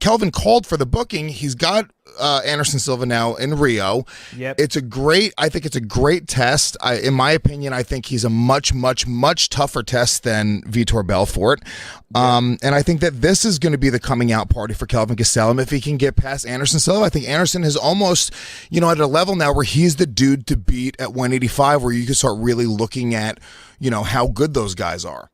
Kelvin called for the booking. He's got Anderson Silva now in Rio. Yep. I think it's a great test. In my opinion, I think he's a much, much, much tougher test than Vitor Belfort. And I think that this is going to be the coming out party for Kelvin Gastelum if he can get past Anderson Silva. I think Anderson is almost, at a level now where he's the dude to beat at 185, where you can start really looking at, how good those guys are.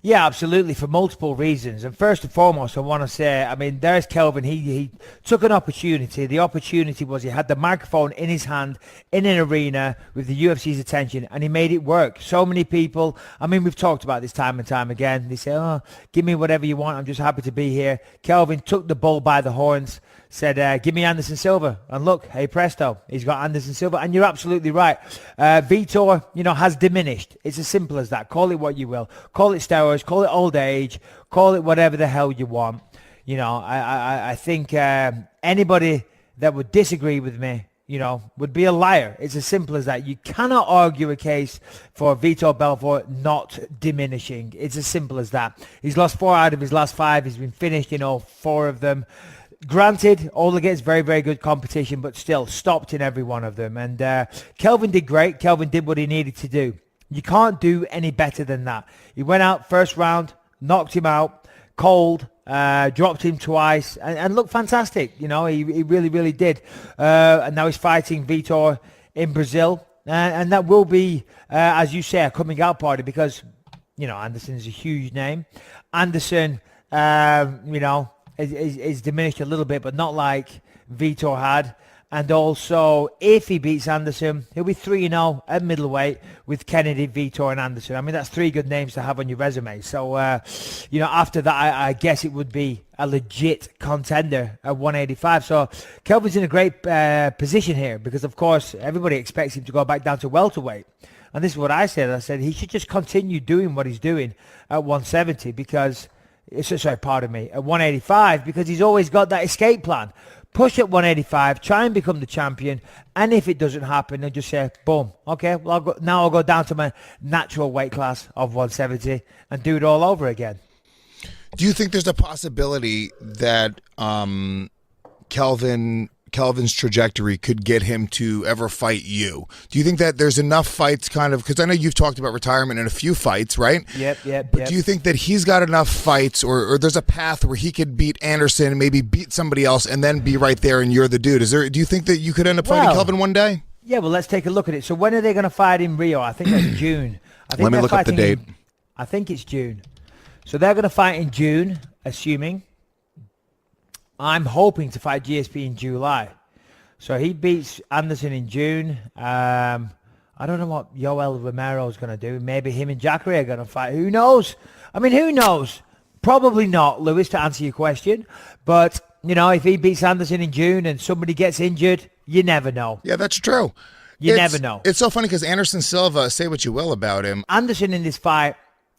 Yeah, absolutely, for multiple reasons. And first and foremost, I want to say, there's Kelvin. He took an opportunity. The opportunity was he had the microphone in his hand in an arena with the UFC's attention, and he made it work. So many people, we've talked about this time and time again. They say, oh, give me whatever you want. I'm just happy to be here. Kelvin took the bull by the horns, said, give me Anderson Silva. And look, hey presto, he's got Anderson Silva. And you're absolutely right. Vitor, has diminished. It's as simple as that. Call it what you will. Call it steroids, call it old age, call it whatever the hell you want. I think anybody that would disagree with me, would be a liar. It's as simple as that. You cannot argue a case for Vitor Belfort not diminishing. It's as simple as that. He's lost 4 out of his last 5. He's been finished, 4 of them. Granted, all against very, very good competition, but still stopped in every one of them. And Kelvin did great. Kelvin did what he needed to do. You can't do any better than that. He went out first round, knocked him out, cold, dropped him twice, and looked fantastic. He really, really did. And now he's fighting Vitor in Brazil. And that will be, as you say, a coming out party because, Anderson is a huge name. Anderson, is diminished a little bit, but not like Vitor had. And also, if he beats Anderson, he'll be 3-0 at middleweight with Kennedy, Vitor, and Anderson. That's 3 good names to have on your resume. So, after that, I guess it would be a legit contender at 185. So, Kelvin's in a great position here because, of course, everybody expects him to go back down to welterweight. And this is what I said. I said he should just continue doing what he's doing at 170 because... at 185 because he's always got that escape plan. Push at 185, try and become the champion, and if it doesn't happen, then just say, boom, okay, well, I'll go down to my natural weight class of 170 and do it all over again. Do you think there's a possibility that Kelvin's trajectory could get him to ever fight you? Do you think that there's enough fights because I know you've talked about retirement in a few fights, right? Yep. But do you think that he's got enough fights or there's a path where he could beat Anderson, maybe beat somebody else and then be right there and you're the dude? Do you think that you could end up fighting Kelvin one day? Yeah, well, let's take a look at it. So when are they going to fight in Rio? I think that's June. Let me look up the date. I think it's June. So they're going to fight in June, assuming. I'm hoping to fight GSP in July. So he beats Anderson in June. I don't know what Yoel Romero is going to do. Maybe him and Jacare are going to fight. Who knows? Who knows? Probably not, Lewis, to answer your question. But, if he beats Anderson in June and somebody gets injured, you never know. Yeah, that's true. You never know. It's so funny because Anderson Silva, say what you will about him. Anderson in this fight,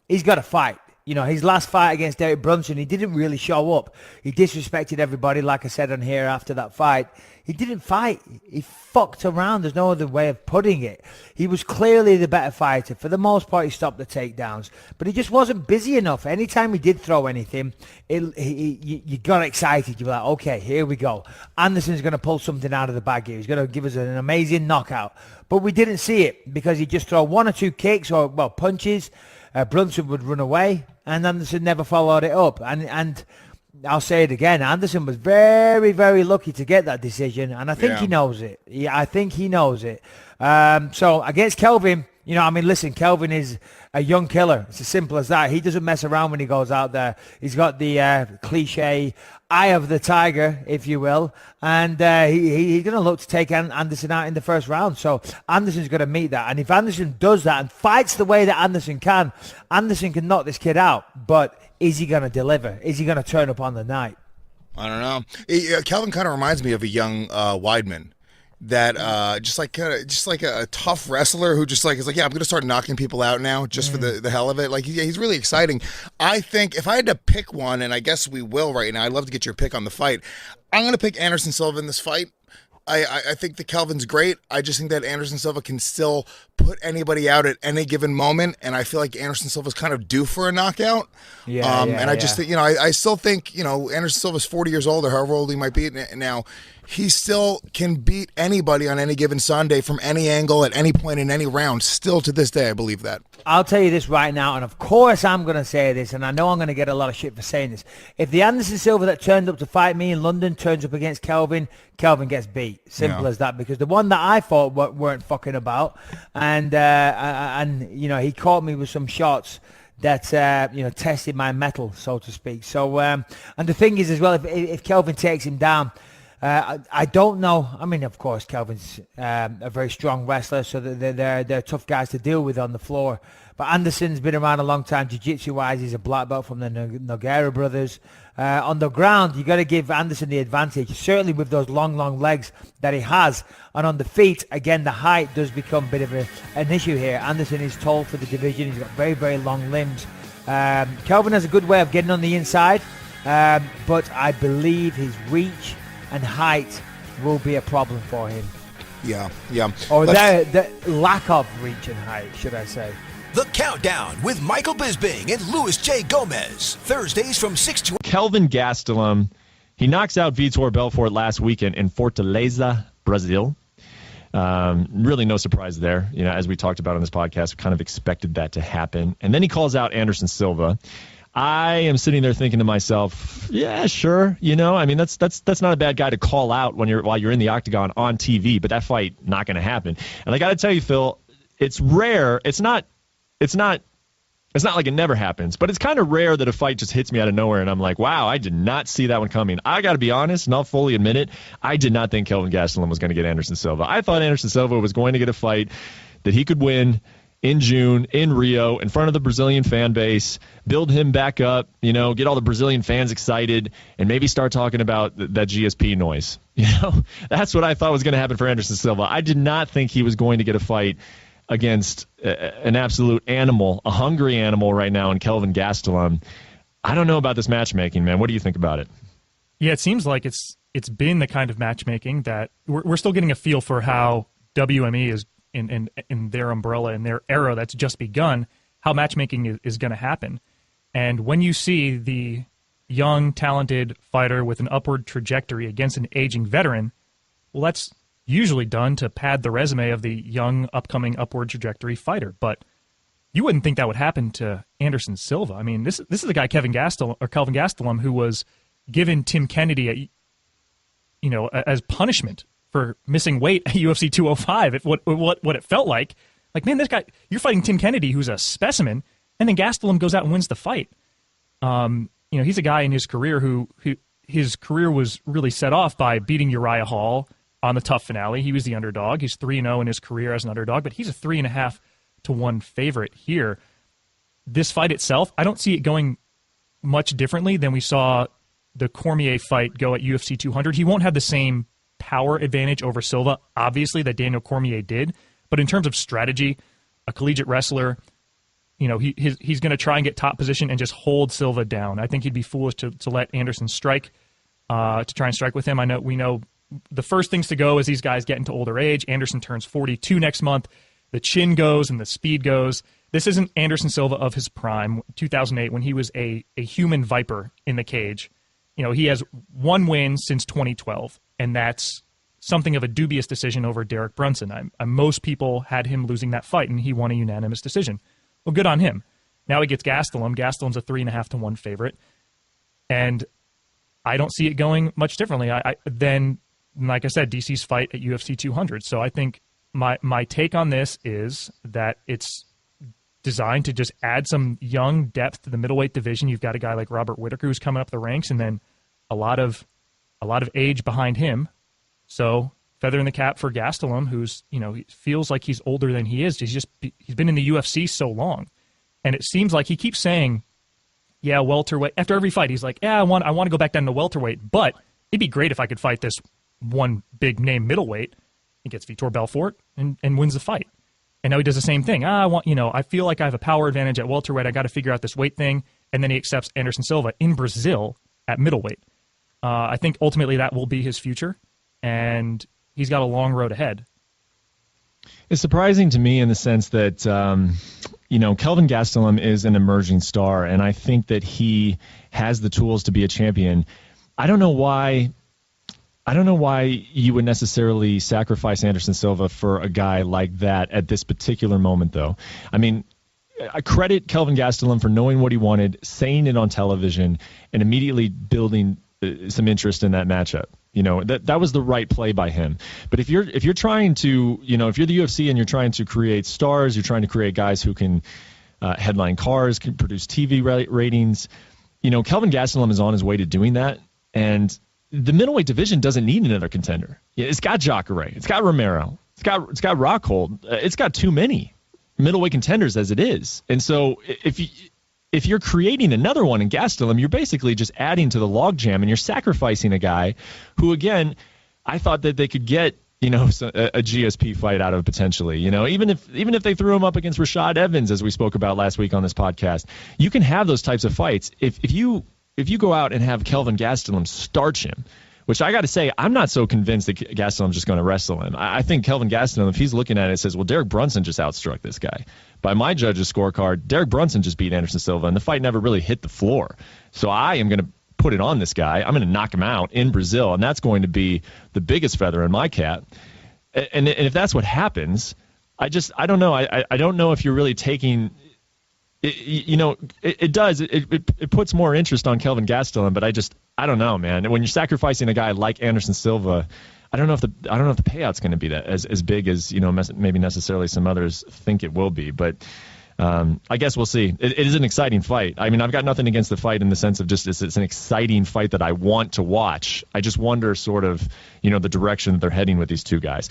he's got to fight. His last fight against Derek Brunson, he didn't really show up. He disrespected everybody, like I said on here after that fight. He didn't fight. He fucked around. There's no other way of putting it. He was clearly the better fighter. For the most part, he stopped the takedowns. But he just wasn't busy enough. Anytime he did throw anything, you got excited. You were like, okay, here we go. Anderson's going to pull something out of the bag here. He's going to give us an amazing knockout. But we didn't see it because he just throw 1 or 2 kicks or, punches. Brunson would run away, and Anderson never followed it up. And I'll say it again, Anderson was very, very lucky to get that decision, and I think he knows it. I think he knows it. So against Kelvin, listen, Kelvin is a young killer. It's as simple as that. He doesn't mess around when he goes out there. He's got the cliche eye of the tiger, if you will, and he's going to look to take Anderson out in the first round. So Anderson's going to meet that, and if Anderson does that and fights the way that Anderson can knock this kid out. But is he going to deliver? Is he going to turn up on the night? I don't know. Kelvin kind of reminds me of a young Weidman. That just like a tough wrestler who just is like, yeah, I'm gonna start knocking people out now just for the hell of it. Like he's really exciting. I think if I had to pick one, and I guess we will right now, I'd love to get your pick on the fight. I'm gonna pick Anderson Silva in this fight. I think that Kelvin's great. I just think that Anderson Silva can still put anybody out at any given moment, and I feel like Anderson Silva's kind of due for a knockout. And I just think, I still think, Anderson Silva's 40 years old, or however old he might be now. He still can beat anybody on any given Sunday from any angle at any point in any round. Still to this day, I believe that. I'll tell you this right now, and of course I'm going to say this, and I know I'm going to get a lot of shit for saying this. If the Anderson Silva that turned up to fight me in London turns up against Kelvin, Kelvin gets beat. Simple as that. Because the one that I thought weren't fucking about, and he caught me with some shots that tested my mettle, so to speak. So and the thing is as well, if Kelvin takes him down, I don't know. I mean, of course, Kelvin's a very strong wrestler, so they're tough guys to deal with on the floor. But Anderson's been around a long time, jiu-jitsu-wise. He's a black belt from the Nogueira brothers. On the ground, you got to give Anderson the advantage, certainly with those long legs that he has. And on the feet, again, the height does become a bit of an issue here. Anderson is tall for the division. He's got very, very long limbs. Kelvin has a good way of getting on the inside, but I believe his reach and height will be a problem for him. Yeah. Or the lack of reach and height, should I say. The Countdown with Michael Bisping and Luis J. Gomez. Thursdays from 6 to... Kelvin Gastelum, he knocks out Vitor Belfort last weekend in Fortaleza, Brazil. Really no surprise there. As we talked about on this podcast, we kind of expected that to happen. And then he calls out Anderson Silva. I am sitting there thinking to myself, yeah, sure. That's not a bad guy to call out while you're in the octagon on TV, but that fight not going to happen. And I got to tell you, Phil, it's rare. It's not like it never happens, but it's kind of rare that a fight just hits me out of nowhere and I'm like, wow, I did not see that one coming. I got to be honest, and I'll fully admit it, I did not think Kelvin Gastelum was going to get Anderson Silva. I thought Anderson Silva was going to get a fight that he could win in June in Rio in front of the Brazilian fan base, build him back up, get all the Brazilian fans excited, and maybe start talking about that GSP noise. That's what I thought was going to happen for Anderson Silva. I did not think he was going to get a fight against an absolute animal, a hungry animal right now in Kelvin Gastelum. I don't know about this matchmaking, man. What do you think about it? Yeah, it seems like it's been the kind of matchmaking that we're still getting a feel for how WME is in their umbrella, in their era that's just begun, how matchmaking is going to happen. And when you see the young, talented fighter with an upward trajectory against an aging veteran, well, that's usually done to pad the resume of the young, upcoming upward trajectory fighter. But you wouldn't think that would happen to Anderson Silva. I mean, this is the guy Kelvin Gastelum, who was given Tim Kennedy, as punishment for missing weight at UFC 205. What it felt like. Like, man, this guy, you're fighting Tim Kennedy, who's a specimen, and then Gastelum goes out and wins the fight. He's a guy in his career who his career was really set off by beating Uriah Hall on the tough finale. He was the underdog. He's 3-0 in his career as an underdog, but he's a 3.5-1 favorite here. This fight itself, I don't see it going much differently than we saw the Cormier fight go at UFC 200. He won't have the same power advantage over Silva, obviously, that Daniel Cormier did. But in terms of strategy, a collegiate wrestler, he's going to try and get top position and just hold Silva down. I think he'd be foolish to let Anderson strike, to try and strike with him. We know the first things to go as these guys get into older age. Anderson turns 42 next month. The chin goes and the speed goes. This isn't Anderson Silva of his prime, 2008, when he was a human viper in the cage. He has one win since 2012, and that's something of a dubious decision over Derek Brunson. Most people had him losing that fight, and he won a unanimous decision. Well, good on him. Now he gets Gastelum. Gastelum's a 3.5-1 favorite, and I don't see it going much differently than, like I said, DC's fight at UFC 200. So I think my take on this is that it's designed to just add some young depth to the middleweight division. You've got a guy like Robert Whittaker who's coming up the ranks, and then a lot of age behind him. So feather in the cap for Gastelum, who's he feels like he's older than he is. He's been in the UFC so long, and it seems like he keeps saying, "Yeah, welterweight." After every fight, he's like, "Yeah, I want to go back down to welterweight, but it'd be great if I could fight this one big name middleweight." He gets Vitor Belfort and wins the fight. And now he does the same thing. I feel like I have a power advantage at welterweight. I got to figure out this weight thing. And then he accepts Anderson Silva in Brazil at middleweight. I think ultimately that will be his future. And he's got a long road ahead. It's surprising to me in the sense that, Kelvin Gastelum is an emerging star, and I think that he has the tools to be a champion. I don't know why you would necessarily sacrifice Anderson Silva for a guy like that at this particular moment, though. I mean, I credit Kelvin Gastelum for knowing what he wanted, saying it on television, and immediately building some interest in that matchup. That was the right play by him. But if you're trying to, if you're the UFC and you're trying to create stars, you're trying to create guys who can headline cars, can produce TV ratings, Kelvin Gastelum is on his way to doing that. And the middleweight division doesn't need another contender. It's got Jacare, it's got Romero, it's got Rockhold, it's got too many middleweight contenders as it is. And so if you're creating another one in Gastelum, you're basically just adding to the logjam, and you're sacrificing a guy who, again, I thought that they could get, a GSP fight out of potentially. Even if they threw him up against Rashad Evans, as we spoke about last week on this podcast, you can have those types of fights. If you go out and have Kelvin Gastelum starch him, which I got to say, I'm not so convinced that Gastelum's just going to wrestle him. I think Kelvin Gastelum, if he's looking at it, says, well, Derek Brunson just outstruck this guy. By my judge's scorecard, Derek Brunson just beat Anderson Silva, and the fight never really hit the floor. So I am going to put it on this guy. I'm going to knock him out in Brazil, and that's going to be the biggest feather in my cap. And if that's what happens, I don't know. I don't know if you're really taking – it puts more interest on Kelvin Gastelum, but I don't know, man. When you're sacrificing a guy like Anderson Silva, I don't know if the payout's going to be that as big as maybe necessarily some others think it will be. But I guess we'll see. It is an exciting fight. I mean, I've got nothing against the fight in the sense of just it's an exciting fight that I want to watch. I just wonder sort of the direction that they're heading with these two guys.